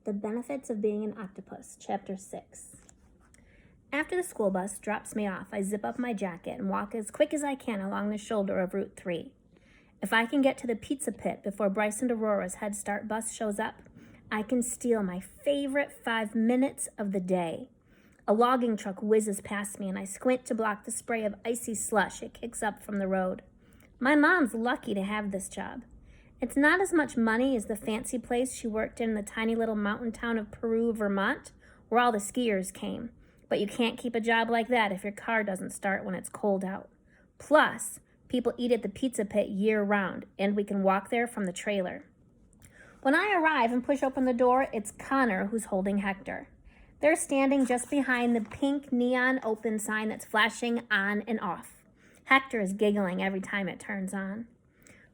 The Benefits of Being an Octopus, Chapter 6. After the school bus drops me off, I zip up my jacket and walk as quick as I can along the shoulder of Route 3. If I can get to the pizza pit before Bryce and Aurora's Head Start bus shows up, I can steal my favorite 5 minutes of the day. A logging truck whizzes past me and I squint to block the spray of icy slush it kicks up from the road. My mom's lucky to have this job. It's not as much money as the fancy place she worked in the tiny little mountain town of Peru, Vermont, where all the skiers came. But you can't keep a job like that if your car doesn't start when it's cold out. Plus, people eat at the pizza pit year-round, and we can walk there from the trailer. When I arrive and push open the door, it's Connor who's holding Hector. They're standing just behind the pink neon open sign that's flashing on and off. Hector is giggling every time it turns on.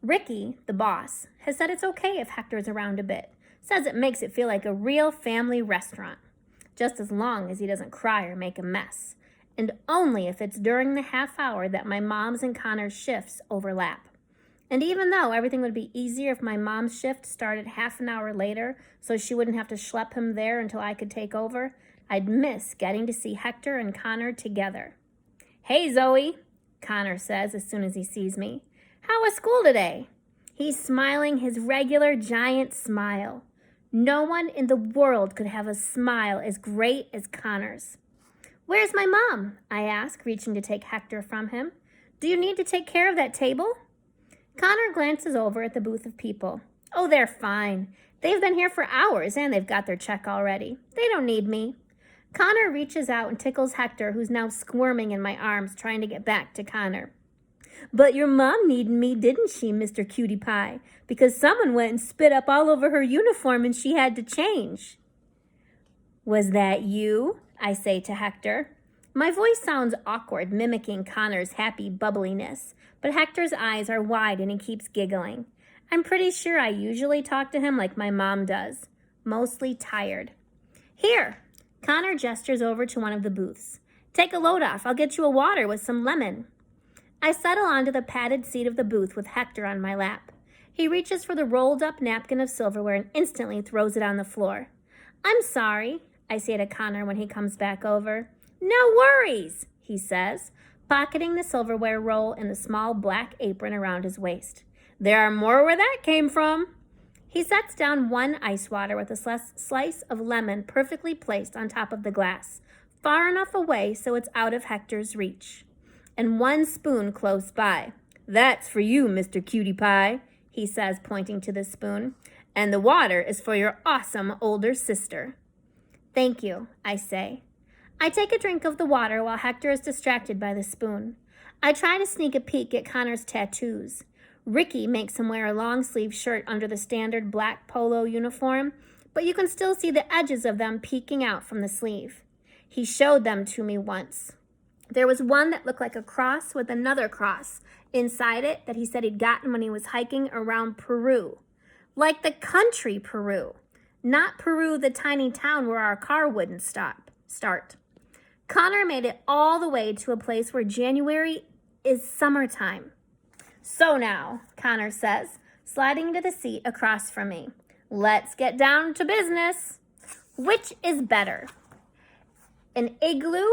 Ricky, the boss, has said it's okay if Hector's around a bit. Says it makes it feel like a real family restaurant. Just as long as he doesn't cry or make a mess. And only if it's during the half hour that my mom's and Connor's shifts overlap. And even though everything would be easier if my mom's shift started half an hour later so she wouldn't have to schlep him there until I could take over, I'd miss getting to see Hector and Connor together. "Hey, Zoe," Connor says as soon as he sees me. "How was school today?" He's smiling his regular giant smile. No one in the world could have a smile as great as Connor's. "Where's my mom?" I ask, reaching to take Hector from him. "Do you need to take care of that table?" Connor glances over at the booth of people. "Oh, they're fine. They've been here for hours and they've got their check already. They don't need me." Connor reaches out and tickles Hector, who's now squirming in my arms, trying to get back to Connor. "But your mom needed me, didn't she, Mr. Cutie Pie? Because someone went and spit up all over her uniform and she had to change." "Was that you?" I say to Hector. My voice sounds awkward, mimicking Connor's happy bubbliness, but Hector's eyes are wide and he keeps giggling. I'm pretty sure I usually talk to him like my mom does, mostly tired. "Here," Connor gestures over to one of the booths. "Take a load off. I'll get you a water with some lemon." I settle onto the padded seat of the booth with Hector on my lap. He reaches for the rolled-up napkin of silverware and instantly throws it on the floor. "I'm sorry," I say to Connor when he comes back over. "No worries," he says, pocketing the silverware roll in the small black apron around his waist. "There are more where that came from." He sets down one ice water with a slice of lemon perfectly placed on top of the glass, far enough away so it's out of Hector's reach. And one spoon close by. "That's for you, Mr. Cutie Pie," he says, pointing to the spoon. "And the water is for your awesome older sister." "Thank you," I say. I take a drink of the water while Hector is distracted by the spoon. I try to sneak a peek at Connor's tattoos. Ricky makes him wear a long-sleeve shirt under the standard black polo uniform, but you can still see the edges of them peeking out from the sleeve. He showed them to me once. There was one that looked like a cross with another cross inside it that he said he'd gotten when he was hiking around Peru. Like the country Peru, not Peru, the tiny town where our car wouldn't start. Connor made it all the way to a place where January is summertime. "So now," Connor says, sliding into the seat across from me, "let's get down to business. Which is better? An igloo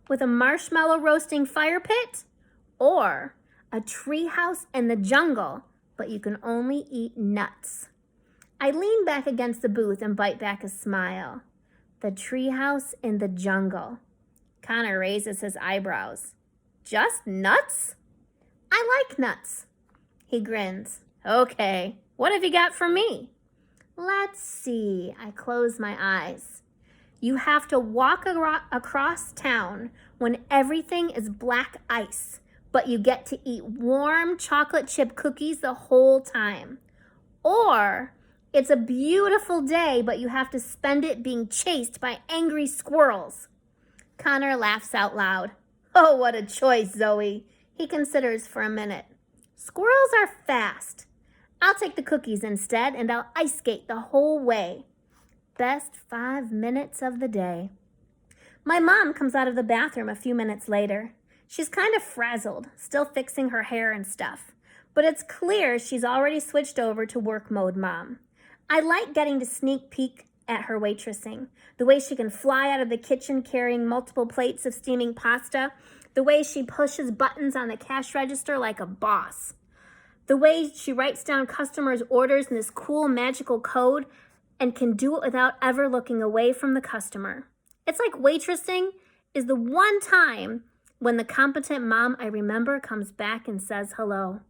with a marshmallow roasting fire pit, or a treehouse in the jungle, but you can only eat nuts?" I lean back against the booth and bite back a smile. The treehouse in the jungle. Connor raises his eyebrows. "Just nuts?" "I like nuts." He grins. "Okay, what have you got for me?" "Let's see." I close my eyes. "You have to walk across town when everything is black ice, but you get to eat warm chocolate chip cookies the whole time. Or it's a beautiful day, but you have to spend it being chased by angry squirrels." Connor laughs out loud. "Oh, what a choice, Zoe." He considers for a minute. "Squirrels are fast. I'll take the cookies instead, and I'll ice skate the whole way. Best 5 minutes of the day." My mom comes out of the bathroom a few minutes later. She's kind of frazzled, still fixing her hair and stuff. But it's clear she's already switched over to work mode mom. I like getting to sneak peek at her waitressing. The way she can fly out of the kitchen carrying multiple plates of steaming pasta. The way she pushes buttons on the cash register like a boss. The way she writes down customers' orders in this cool magical code and can do it without ever looking away from the customer. It's like waitressing is the one time when the competent mom I remember comes back and says hello.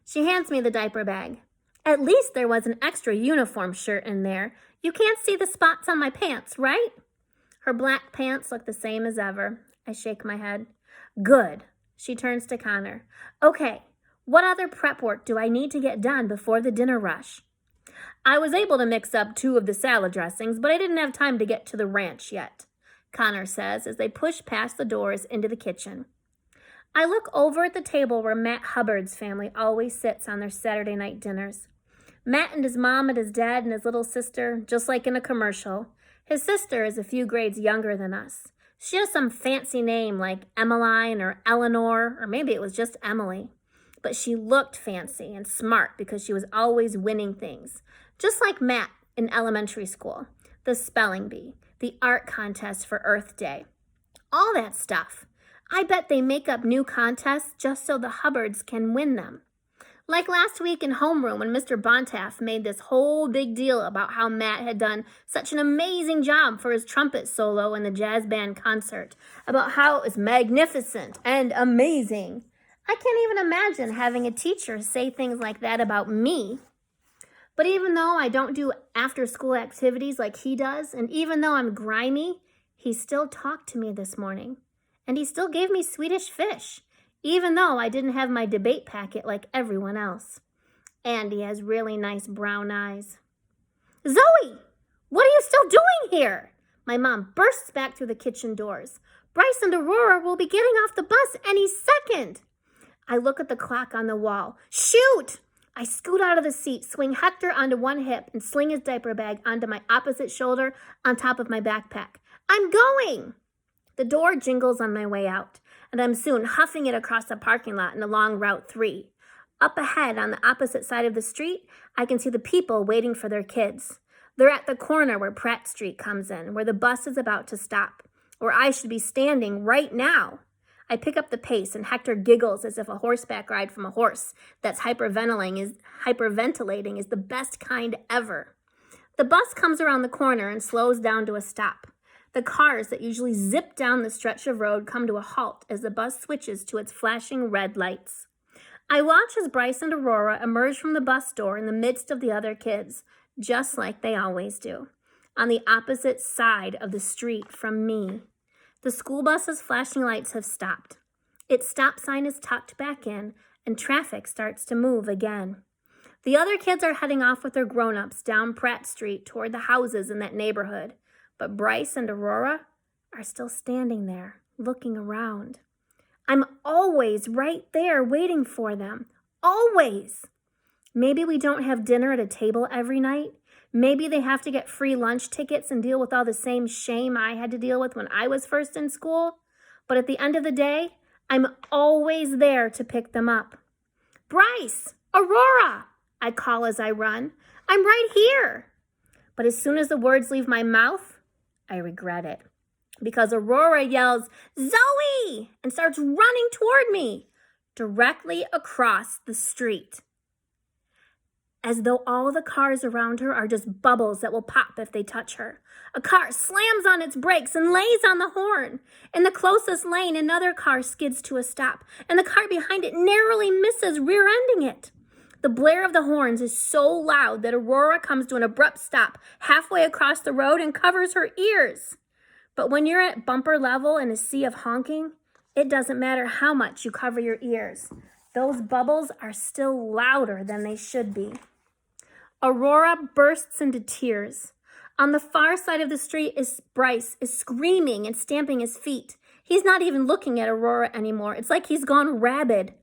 She hands me the diaper bag. At least there was an extra uniform shirt in there. You can't see the spots on my pants, right? Her black pants look the same as ever. I shake my head. Good. She turns to Connor. Okay, what other prep work do I need to get done before the dinner rush? I was able to mix up 2 of the salad dressings, but I didn't have time to get to the ranch yet, Connor says as they push past the doors into the kitchen. I look over at the table where Matt Hubbard's family always sits on their Saturday night dinners. Matt and his mom and his dad and his little sister, just like in a commercial. His sister is a few grades younger than us. She has some fancy name like Emmeline or Eleanor, or maybe it was just Emily. But she looked fancy and smart because she was always winning things. Just like Matt in elementary school, the spelling bee, the art contest for Earth Day. All that stuff. I bet they make up new contests just so the Hubbards can win them. Like last week in homeroom when Mr. Bontaff made this whole big deal about how Matt had done such an amazing job for his trumpet solo in the jazz band concert, about how it was magnificent and amazing. I can't even imagine having a teacher say things like that about me. But even though I don't do after-school activities like he does, and even though I'm grimy, he still talked to me this morning. And he still gave me Swedish fish, even though I didn't have my debate packet like everyone else. And he has really nice brown eyes. Zoe, what are you still doing here? My mom bursts back through the kitchen doors. Bryce and Aurora will be getting off the bus any second. I look at the clock on the wall. Shoot! I scoot out of the seat, swing Hector onto one hip, and sling his diaper bag onto my opposite shoulder on top of my backpack. I'm going! The door jingles on my way out, and I'm soon huffing it across the parking lot and along Route 3. Up ahead on the opposite side of the street, I can see the people waiting for their kids. They're at the corner where Pratt Street comes in, where the bus is about to stop, where I should be standing right now. I pick up the pace, and Hector giggles as if a horseback ride from a horse that's hyperventilating is the best kind ever. The bus comes around the corner and slows down to a stop. The cars that usually zip down the stretch of road come to a halt as the bus switches to its flashing red lights. I watch as Bryce and Aurora emerge from the bus door in the midst of the other kids, just like they always do, on the opposite side of the street from me. The school bus's flashing lights have stopped. Its stop sign is tucked back in, and traffic starts to move again. The other kids are heading off with their grown-ups down Pratt Street toward the houses in that neighborhood. But Bryce and Aurora are still standing there, looking around. I'm always right there waiting for them. Always. Maybe we don't have dinner at a table every night. Maybe they have to get free lunch tickets and deal with all the same shame I had to deal with when I was first in school. But at the end of the day, I'm always there to pick them up. Bryce! Aurora! I call as I run. I'm right here. But as soon as the words leave my mouth, I regret it, because Aurora yells, Zoe, and starts running toward me, directly across the street, as though all the cars around her are just bubbles that will pop if they touch her. A car slams on its brakes and lays on the horn. In the closest lane, another car skids to a stop, and the car behind it narrowly misses rear-ending it. The blare of the horns is so loud that Aurora comes to an abrupt stop halfway across the road and covers her ears. But when you're at bumper level in a sea of honking, it doesn't matter how much you cover your ears. Those bubbles are still louder than they should be. Aurora bursts into tears. On the far side of the street Bryce is screaming and stamping his feet. He's not even looking at Aurora anymore. It's like he's gone rabid.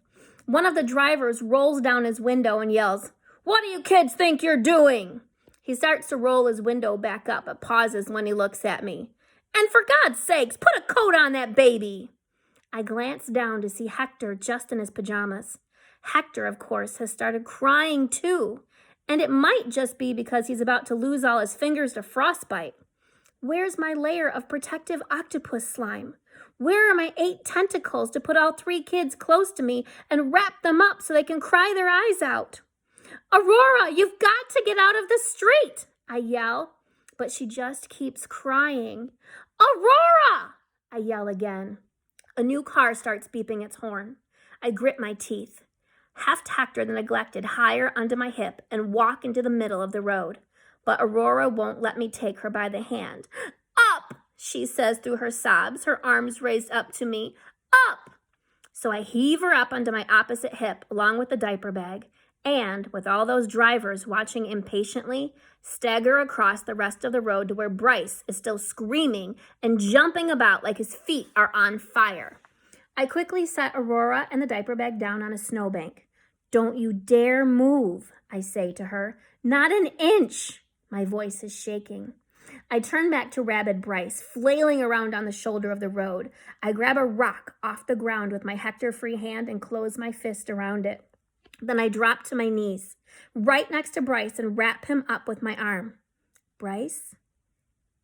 One of the drivers rolls down his window and yells, What do you kids think you're doing? He starts to roll his window back up, but pauses when he looks at me. And for God's sakes, put a coat on that baby. I glance down to see Hector just in his pajamas. Hector, of course, has started crying too. And it might just be because he's about to lose all his fingers to frostbite. Where's my layer of protective octopus slime? Where are my 8 tentacles to put all 3 kids close to me and wrap them up so they can cry their eyes out? Aurora, you've got to get out of the street, I yell, but she just keeps crying. Aurora, I yell again. A new car starts beeping its horn. I grit my teeth, heft Hector the neglected higher under my hip, and walk into the middle of the road. But Aurora won't let me take her by the hand. Up, she says through her sobs, her arms raised up to me. Up! So I heave her up onto my opposite hip along with the diaper bag, and, with all those drivers watching impatiently, stagger across the rest of the road to where Bryce is still screaming and jumping about like his feet are on fire. I quickly set Aurora and the diaper bag down on a snowbank. Don't you dare move, I say to her. Not an inch. My voice is shaking. I turn back to rabid Bryce, flailing around on the shoulder of the road. I grab a rock off the ground with my Hector-free hand and close my fist around it. Then I drop to my knees, right next to Bryce, and wrap him up with my arm. Bryce,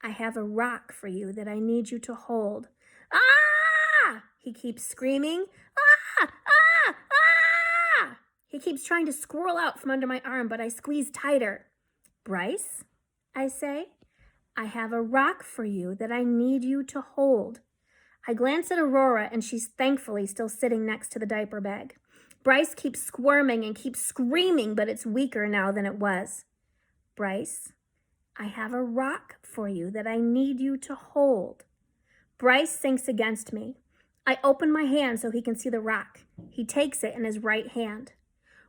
I have a rock for you that I need you to hold. Ah! He keeps screaming. Ah! Ah! Ah! He keeps trying to squirrel out from under my arm, but I squeeze tighter. Bryce, I say, I have a rock for you that I need you to hold. I glance at Aurora, and she's thankfully still sitting next to the diaper bag. Bryce keeps squirming and keeps screaming, but it's weaker now than it was. Bryce, I have a rock for you that I need you to hold. Bryce sinks against me. I open my hand so he can see the rock. He takes it in his right hand.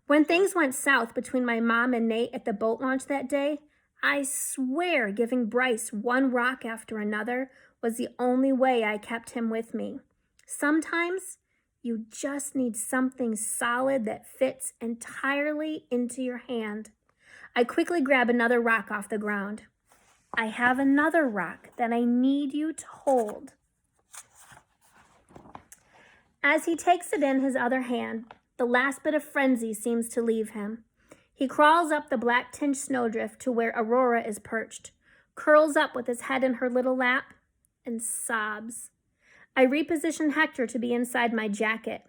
When things went south between my mom and Nate at the boat launch that day, I swear giving Bryce one rock after another was the only way I kept him with me. Sometimes you just need something solid that fits entirely into your hand. I quickly grab another rock off the ground. I have another rock that I need you to hold. As he takes it in his other hand, the last bit of frenzy seems to leave him. He crawls up the black-tinged snowdrift to where Aurora is perched, curls up with his head in her little lap, and sobs. I reposition Hector to be inside my jacket,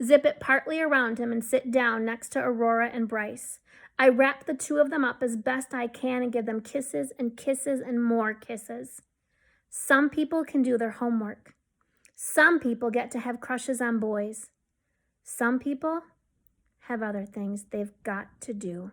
zip it partly around him, and sit down next to Aurora and Bryce. I wrap the 2 of them up as best I can and give them kisses and more kisses. Some people can do their homework. Some people get to have crushes on boys. Some people have other things they've got to do.